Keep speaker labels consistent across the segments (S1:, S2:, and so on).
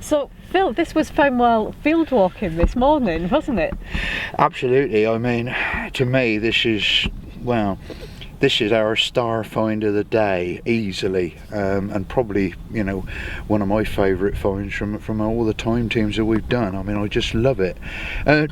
S1: So, Phil, this was Fenwell field walking this morning, wasn't it?
S2: Absolutely. I mean, to me, this is our star find of the day, easily, and probably, you know, one of my favourite finds from all the time teams that we've done. I mean, I just love it.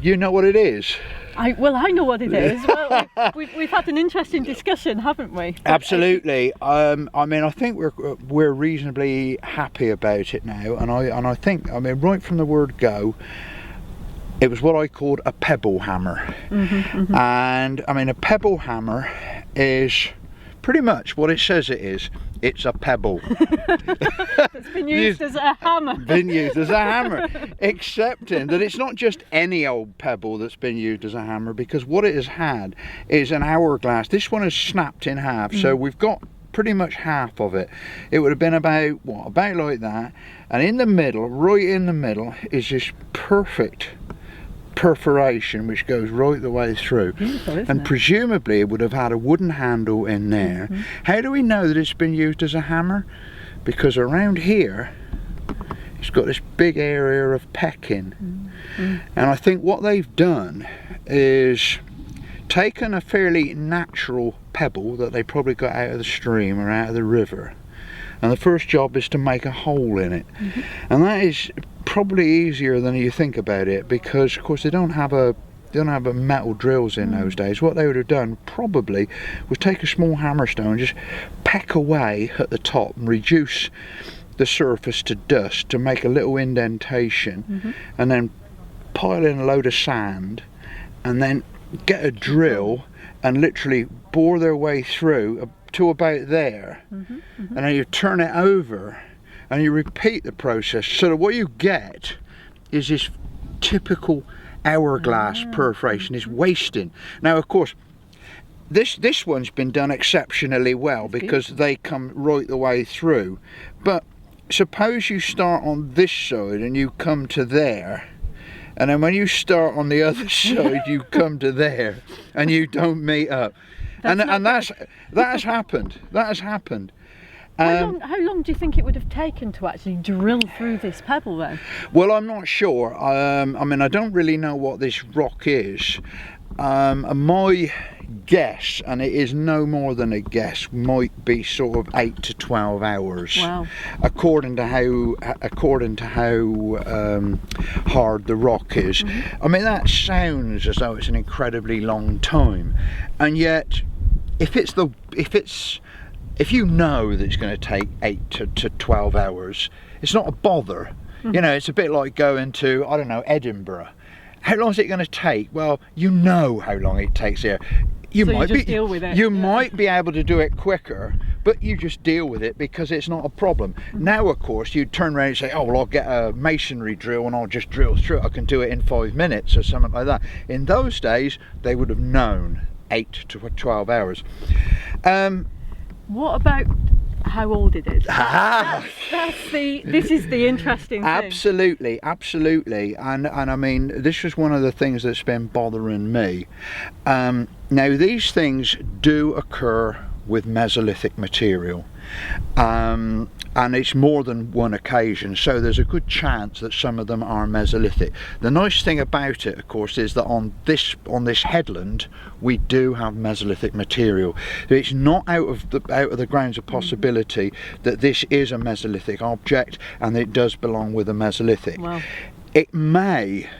S2: You know what it is?
S1: I know what it is. Well, we've had an interesting discussion, haven't we?
S2: Absolutely. I mean, I think we're reasonably happy about it now, and I think, I mean, right from the word go, it was what I called a pebble hammer. And I mean, a pebble hammer is pretty much what it says it is. It's a pebble.
S1: It's been used as a hammer.
S2: Been used as a hammer. Accepting that it's not just any old pebble that's been used as a hammer, because what it has had is an hourglass. This one is snapped in half, so we've got pretty much half of it. It would have been about like that, and in the middle, right in the middle, is this perfect perforation which goes right the way through.
S1: Beautiful, isn't
S2: and
S1: it?
S2: Presumably it would have had a wooden handle in there. How do we know that it's been used as a hammer? Because around here it's got this big area of pecking. And I think what they've done is taken a fairly natural pebble that they probably got out of the stream or out of the river, and the first job is to make a hole in it. And that is probably easier than you think about it, because of course they don't have a metal drills in those days. What they would have done probably was take a small hammerstone and just peck away at the top and reduce the surface to dust to make a little indentation, and then pile in a load of sand, and then get a drill and literally bore their way through to about there, and then you turn it over and you repeat the process, so that what you get is this typical hourglass perforation, is wasting. Now of course this one's been done exceptionally well because they come right the way through, but suppose you start on this side and you come to there, and then when you start on the other side you come to there, and you don't meet up. That has happened.
S1: How long do you think it would have taken to actually drill through this pebble then?
S2: Well, I'm not sure. I mean, I don't really know what this rock is. My guess, and it is no more than a guess, might be sort of 8 to 12 hours.
S1: Wow.
S2: According to how hard the rock is. I mean, that sounds as though it's an incredibly long time, and yet if you know that it's going to take 8 to 12 hours, it's not a bother. You know, it's a bit like going to, I don't know, Edinburgh. How long is it going to take? Well, you know how long it takes here. You might deal with it. You might be able to do it quicker, but you just deal with it because it's not a problem. Now, of course, you turn around and say, oh, well, I'll get a masonry drill and I'll just drill through it. I can do it in 5 minutes or something like that. In those days, they would have known 8 to 12 hours.
S1: What about how old it is? This is the interesting thing.
S2: Absolutely. And I mean, this was one of the things that's been bothering me. Now, these things do occur with Mesolithic material, and it's more than one occasion, so there's a good chance that some of them are Mesolithic. The nice thing about it, of course, is that on this headland we do have Mesolithic material. It's not out of the grounds of possibility that this is a Mesolithic object and it does belong with a Mesolithic.
S1: Wow.
S2: It may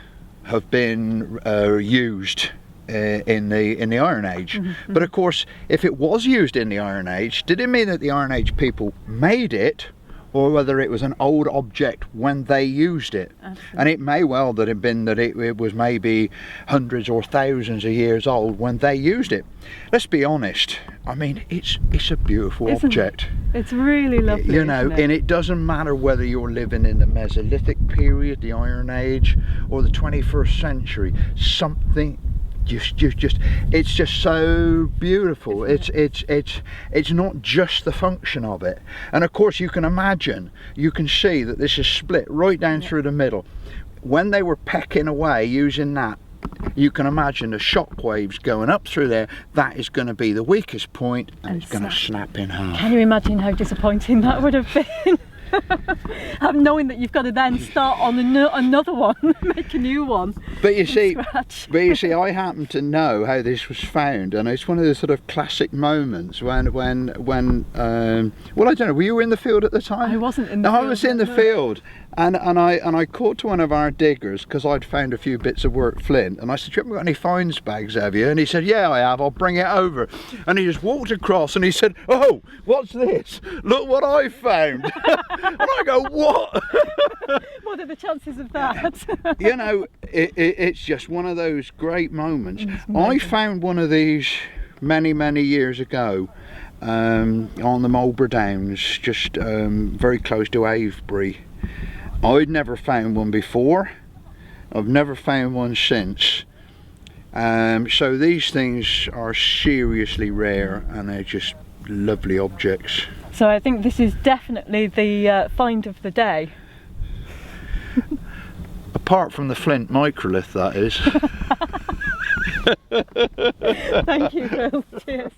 S2: have been used in the Iron Age, but of course, if it was used in the Iron Age, did it mean that the Iron Age people made it, or whether it was an old object when they used it? Absolutely. And it may well have been that it was maybe hundreds or thousands of years old when they used it. Let's be honest, I mean, it's a beautiful object.
S1: It's really lovely,
S2: you know, and it doesn't matter whether you're living in the Mesolithic period, the Iron Age, or the 21st century. Something it's just so beautiful. It's not just the function of it, and of course you can see that this is split right down through the middle. When they were pecking away using that, you can imagine the shock waves going up through there. That is going to be the weakest point, and it's going to snap in half.
S1: Can you imagine how disappointing that would have been? Knowing that you've got to then start on another one, make a new one.
S2: But you see,
S1: scratch.
S2: I happen to know how this was found, and it's one of the sort of classic moments when well, I don't know, were you in the field at the time?
S1: I wasn't in the
S2: field.
S1: field.
S2: I was in the field, and I called to one of our diggers because I'd found a few bits of worked flint, and I said, "You haven't got any finds bags, have you?" And he said, "Yeah, I have. I'll bring it over." And he just walked across and he said, "Oh, what's this? Look what I found." And I go, "What?"
S1: What are the chances of that?
S2: You know, it's just one of those great moments. I found one of these many years ago on the Marlborough Downs, just very close to Avebury. I'd never found one before. I've never found one since. So these things are seriously rare, and they're just lovely objects.
S1: So I think this is definitely the find of the day.
S2: Apart from the flint microlith, that is.
S1: Thank you, Phil. Cheers.